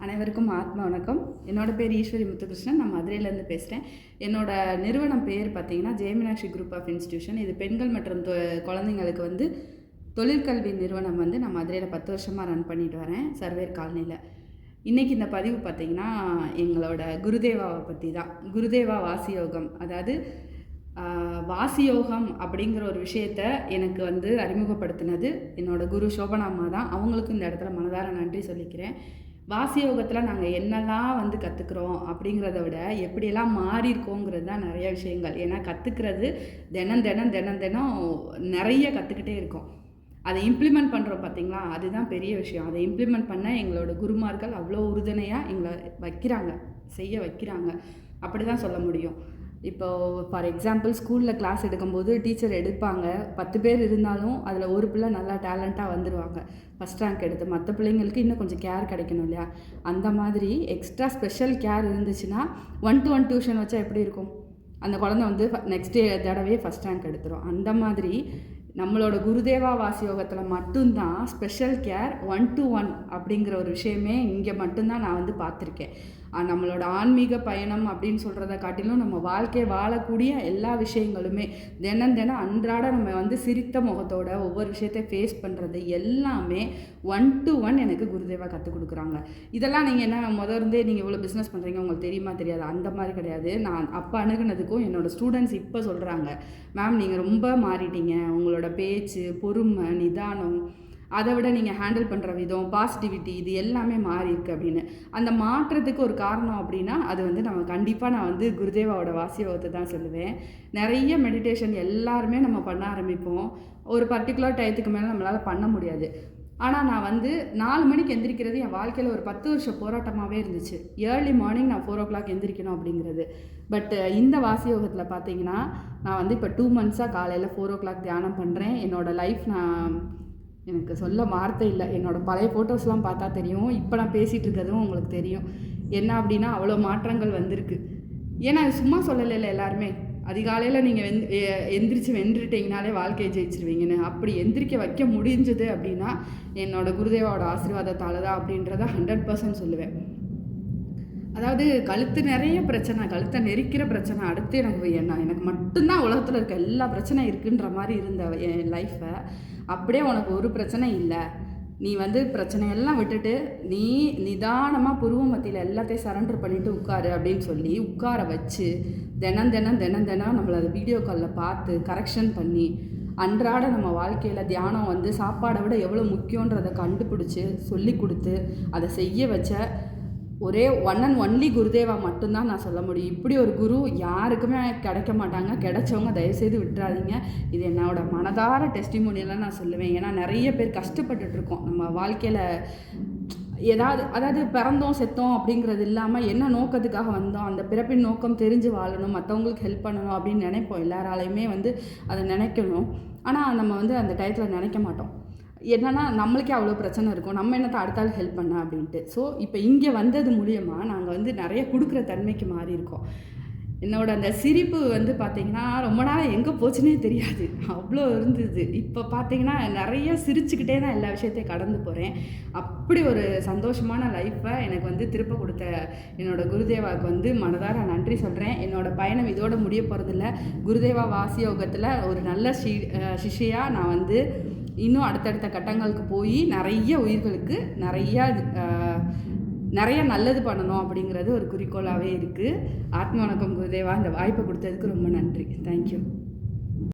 அனைவருக்கும் ஆத்ம வணக்கம். என்னோடய பேர் ஈஸ்வரி முத்துகிருஷ்ணன். நான் மதுரையிலேருந்து பேசுகிறேன். என்னோடய நிறுவனம் பேர் பார்த்திங்கன்னா ஜெயமீனாட்சி குரூப் ஆஃப் இன்ஸ்டியூஷன். இது பெண்கள் மற்றும் குழந்தைங்களுக்கு வந்து தொழிற்கல்வி நிறுவனம் வந்து நான் மதுரையில் 10 வருஷமாக ரன் பண்ணிட்டு வரேன், சர்வேர் காலனியில். இன்றைக்கி இந்த பதிவு பார்த்திங்கன்னா எங்களோட குருதேவாவை பற்றி தான். குருதேவா வாசியோகம், அதாவது வாசியோகம் அப்படிங்கிற ஒரு விஷயத்தை எனக்கு வந்து அறிமுகப்படுத்தினது என்னோடய குரு சோபனாம்மா தான். அவங்களுக்கும் இந்த இடத்துல மனதார நன்றி சொல்லிக்கிறேன். வாசியோகத்தில் நாங்கள் என்னெல்லாம் வந்து கற்றுக்குறோம் அப்படிங்கிறத விட எப்படியெல்லாம் மாறியிருக்கோங்கிறது தான் நிறைய விஷயங்கள். ஏன்னா கற்றுக்கிறது தினம் நிறைய கற்றுக்கிட்டே இருக்கோம். அதை இம்ப்ளிமெண்ட் பண்ணுறோம் பார்த்திங்களா, அதுதான் பெரிய விஷயம். அதை இம்ப்ளிமெண்ட் பண்ண எங்களோட குருமார்கள் அவ்வளோ உறுதுணையாக எங்களை செய்ய வைக்கிறாங்க, அப்படி தான் சொல்ல முடியும். இப்போது ஃபார் எக்ஸாம்பிள் ஸ்கூலில் கிளாஸ் எடுக்கும்போது டீச்சர் எடுப்பாங்க, 10 பேர் இருந்தாலும் அதில் ஒரு பிள்ளை நல்லா டேலண்ட்டாக வந்துடுவாங்க, ஃபஸ்ட் ரேங்க் எடுத்து. மற்ற பிள்ளைங்களுக்கு இன்னும் கொஞ்சம் கேர் கிடைக்கணும் இல்லையா? அந்த மாதிரி எக்ஸ்ட்ரா ஸ்பெஷல் கேர் இருந்துச்சுன்னா 1-to-1 டியூஷன் வச்சா எப்படி இருக்கும்? அந்த குழந்தை வந்து நெக்ஸ்ட் தடவையே ஃபஸ்ட் ரேங்க் எடுத்துரும். அந்த மாதிரி நம்மளோட குருதேவா வாசியோகத்தில் மட்டும்தான் ஸ்பெஷல் கேர் 1-to-1 அப்படிங்கிற ஒரு விஷயமே இங்கே மட்டும்தான் நான் வந்து பார்த்துருக்கேன். நம்மளோட ஆன்மீக பயணம் அப்படின்னு சொல்கிறத காட்டிலும் நம்ம வாழ்க்கை வாழக்கூடிய எல்லா விஷயங்களுமே தினம் அன்றாட நம்ம வந்து சிரித்த முகத்தோட ஒவ்வொரு விஷயத்தை ஃபேஸ் பண்ணுறது எல்லாமே 1-to-1 எனக்கு குருதேவா கற்றுக் கொடுக்குறாங்க. இதெல்லாம் நீங்கள் என்ன இருந்தே நீங்கள் இவ்வளோ பிஸ்னஸ் பண்ணுறீங்க, உங்களுக்கு தெரியுமா தெரியாது? அந்த மாதிரி கிடையாது. நான் அப்போ அணுகுனதுக்கும் என்னோடய ஸ்டூடெண்ட்ஸ் இப்போ சொல்கிறாங்க, மேம் நீங்கள் ரொம்ப மாறிட்டீங்க, உங்களோட பேச்சு, பொறுமை, நிதானம், அதை விட நீங்கள் ஹேண்டில் பண்ணுற விதம், பாசிட்டிவிட்டி, இது எல்லாமே மாறி இருக்குது அப்படின்னு. அந்த மாற்றத்துக்கு ஒரு காரணம் அப்படின்னா அது வந்து நம்ம கண்டிப்பாக நான் வந்து குருதேவாவோட வாசியோகத்தை தான் சொல்லுவேன். நிறைய மெடிடேஷன் எல்லாருமே நம்ம பண்ண ஆரம்பிப்போம். ஒரு பர்டிகுலர் டயத்துக்கு மேலே நம்மளால் பண்ண முடியாது. ஆனால் நான் வந்து 4 மணிக்கு எந்திரிக்கிறது என் வாழ்க்கையில் ஒரு 10 வருஷ போராட்டமாகவே இருந்துச்சு. ஏர்லி மார்னிங் நான் 4 o'clock எந்திரிக்கணும் அப்படிங்கிறது. பட் இந்த வாசியோகத்தில் பார்த்தீங்கன்னா நான் வந்து இப்போ 2 months காலையில் 4 o'clock தியானம் பண்ணுறேன். என்னோடய லைஃப் எனக்கு சொல்ல வார்த்தை இல்லை. என்னோடய பழைய ஃபோட்டோஸ்லாம் பார்த்தா தெரியும், இப்போ நான் பேசிகிட்டு இருக்கிறதும் உங்களுக்கு தெரியும். என்ன அப்படின்னா அவ்வளோ மாற்றங்கள் வந்திருக்கு. ஏன்னா அது சும்மா சொல்லலை எல்லாருமே, அதிகாலையில் நீங்கள் எந்திரிச்சு வென்றுட்டிங்கனாலே வாழ்க்கையை ஜெயிச்சிருவீங்கன்னு. அப்படி எந்திரிக்க வைக்க முடிஞ்சது அப்படின்னா என்னோடய குருதேவாவோட ஆசீர்வாதத்தால் தான் அப்படின்றத 100% சொல்லுவேன். அதாவது கழுத்து நிறைய பிரச்சனை, கழுத்தை நெரிக்கிற பிரச்சனை, அடுத்து எனக்கு மட்டும்தான் உலகத்தில் இருக்க எல்லா பிரச்சனை இருக்குன்ற மாதிரி இருந்த என் லைஃப்பை அப்படியே உனக்கு ஒரு பிரச்சனை இல்லை, நீ வந்து பிரச்சனையெல்லாம் விட்டுட்டு நீ நிதானமாக புருவ மத்தியில் எல்லாத்தையும் சரண்டர் பண்ணிவிட்டு உட்காரு அப்படின்னு சொல்லி உட்கார வச்சு தினம் நம்மளை அதை வீடியோ காலில் பார்த்து கரெக்ஷன் பண்ணி அன்றாட நம்ம வாழ்க்கையில் தியானம் வந்து சாப்பாடை விட எவ்வளோ முக்கியன்றதை கண்டுபிடிச்சி சொல்லி கொடுத்து அதை செய்ய வச்ச ஒரே ஒன் அண்ட் ஒன்லி குருதேவா மட்டும்தான் நான் சொல்ல முடியும். இப்படி ஒரு குரு யாருக்குமே கிடைக்க மாட்டாங்க. கிடைச்சவங்க தயவுசெய்து விட்டுறாதீங்க. இது என்னோட மனதார டெஸ்டிமோனியெல்லாம் நான் சொல்லுவேன். ஏன்னா நிறைய பேர் கஷ்டப்பட்டுட்ருக்கோம் நம்ம வாழ்க்கையில். அதாவது பிறந்தோம் செத்தோம் அப்படிங்கிறது இல்லாமல் என்ன நோக்கத்துக்காக வந்தோம், அந்த பிறப்பின் நோக்கம் தெரிஞ்சு வாழணும், மற்றவங்களுக்கு ஹெல்ப் பண்ணணும் அப்படின்னு நினைப்போம். எல்லாராலையுமே வந்து அதை நினைக்கணும். ஆனால் நம்ம வந்து அந்த டயத்தில் நினைக்க மாட்டோம். என்னென்னா நம்மளுக்கே அவ்வளோ பிரச்சனை இருக்கும், நம்ம என்னத்தை அடுத்தாலும் ஹெல்ப் பண்ண அப்படின்ட்டு. ஸோ இப்போ இங்கே வந்தது மூலியமாக நாங்கள் வந்து நிறைய கொடுக்குற தன்மைக்கு மாறி இருக்கோம். என்னோடய அந்த சிரிப்பு வந்து பார்த்திங்கன்னா ரொம்ப நாள் எங்கே போச்சுன்னே தெரியாது, அவ்வளோ இருந்தது. இப்போ பார்த்திங்கன்னா நிறைய சிரிச்சுக்கிட்டே தான் எல்லா விஷயத்தையும் கடந்து போகிறேன். அப்படி ஒரு சந்தோஷமான லைஃப்பை எனக்கு வந்து திருப்ப கொடுத்த என்னோடய குருதேவாவுக்கு வந்து மனதார நன்றி சொல்கிறேன். என்னோடய பயணம் இதோட முடிய போகிறதில்ல. குருதேவா வாசியோகத்தில் ஒரு நல்ல சிஷ்யாக நான் வந்து இன்னும் அடுத்தடுத்த கட்டங்களுக்கு போய் நிறைய உயிர்களுக்கு நிறைய நல்லது பண்ணணும் அப்படிங்கிறது ஒரு குறிக்கோளாகவே இருக்குது. ஆத்ம வணக்கம் குருதேவா. இந்த வாய்ப்பை கொடுத்ததுக்கு ரொம்ப நன்றி. தேங்க்யூ.